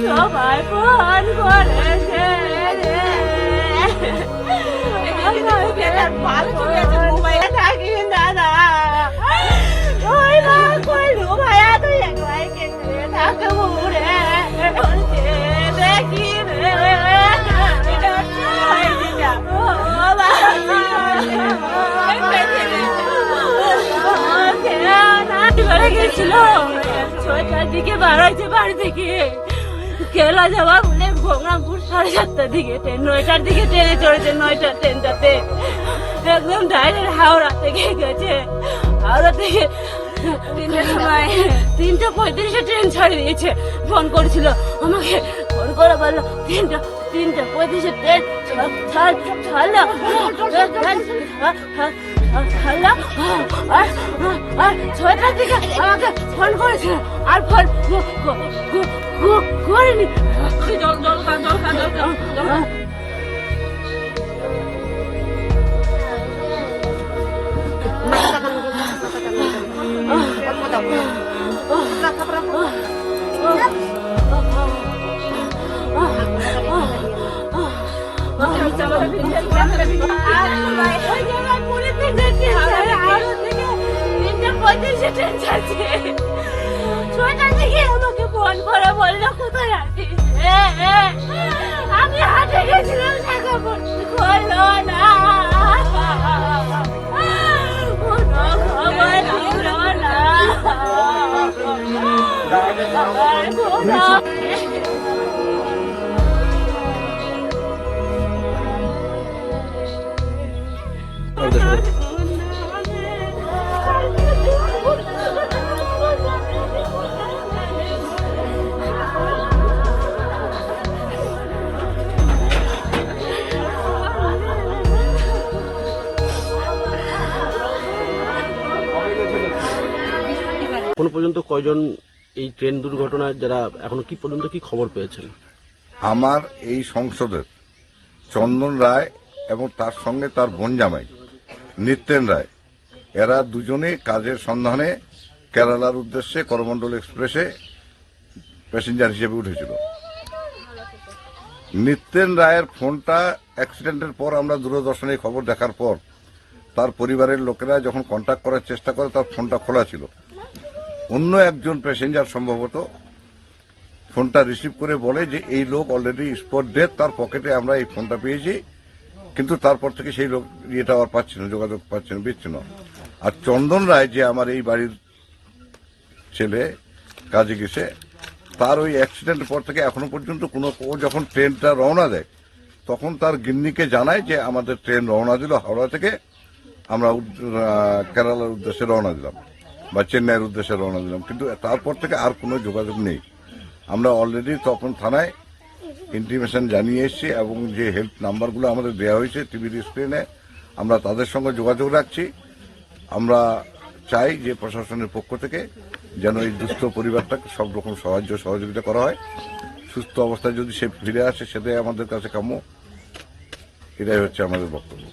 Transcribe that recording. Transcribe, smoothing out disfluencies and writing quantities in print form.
সবাই ফোন করেছে মোবাইলে থাকি দাদা ওই কইলু ভাইয়া তুই একলাই কেটে থাকবো রে দেখি রে গেছিল 6টার দিকে বাড়াইছে বাড়ি থেকে কেলা যাওয়া বলে গঙ্গাপুর 7:30টার দিকে ট্রেন 9টার দিকে ট্রেনে চড়েছে 9টার ট্রেনটাতে একদম ডাইরেক্ট হাওড়া থেকে গেছে হাওড়া থেকে 3:35 ট্রেন ছাড়িয়ে দিয়েছে ফোন করেছিল আমাকে ফোন করে বললো 3:35 ট্রেন ছাড়লো আর 6টার দিকে আমাকে ফোন করেছিল আর ফোন করিনি জল আমাকে ফোন করে বললো কোথায় আছিস আমি হাটে গেছিলাম টাকা পড়তে করলো না এখনো পর্যন্ত কয়জন এই ট্রেন দুর্ঘটনায় যারা এখনো কি পর্যন্ত কি খবর পেয়েছেন? আমার এই সংসদের চন্দন রায় এবং তার সঙ্গে তার বোন জামাই নিত্যেন রায় এরা দুজনে কাজের সন্ধানে কেরালার উদ্দেশ্যে করমণ্ডল এক্সপ্রেসে প্যাসেঞ্জার হিসেবে উঠেছিল। নিত্যেন রায়ের ফোনটা অ্যাক্সিডেন্টের পর আমরা দূরদর্শনে খবর দেখার পর তার পরিবারের লোকেরা যখন কন্ট্যাক্ট করার চেষ্টা করে তার ফোনটা খোলা ছিল। অন্য একজন প্যাসেঞ্জার সম্ভবত ফোনটা রিসিভ করে বলে যে এই লোক অলরেডি স্পট ডেথ, তার পকেটে আমরা এই ফোনটা পেয়েছি, কিন্তু তারপর থেকে সেই লোক ইয়েটা আর পাচ্ছি না, যোগাযোগ পাচ্ছে না, বিচ্ছিন্ন। আর চন্দন রায় যে আমার এই বাড়ির ছেলে কাজে গেছে, তার ওই অ্যাক্সিডেন্টের পর থেকে এখনো পর্যন্ত ও যখন ট্রেনটা রওনা দেয় তখন তার গিন্নিকে জানায় যে আমাদের ট্রেন রওনা দিল হাওড়া থেকে, আমরা কেরালার উদ্দেশ্যে রওনা দিলাম বা চেন্নাইয়ের উদ্দেশ্যে রওনা দিলাম, কিন্তু তারপর থেকে আর কোনো যোগাযোগ নেই। আমরা অলরেডি তখন থানায় ইন্টিমেশন জানিয়ে এসেছি এবং যে হেল্প নাম্বারগুলো আমাদের দেওয়া হয়েছে টিভির স্ক্রিনে আমরা তাদের সঙ্গে যোগাযোগ রাখছি। আমরা চাই যে প্রশাসনের পক্ষ থেকে যেন এই দুস্থ পরিবারটাকে সব রকম সাহায্য সহযোগিতা করা হয়, সুস্থ অবস্থায় যদি সে ফিরে আসে সেটাই আমাদের কাছে কাম্য, এটাই হচ্ছে আমাদের বক্তব্য।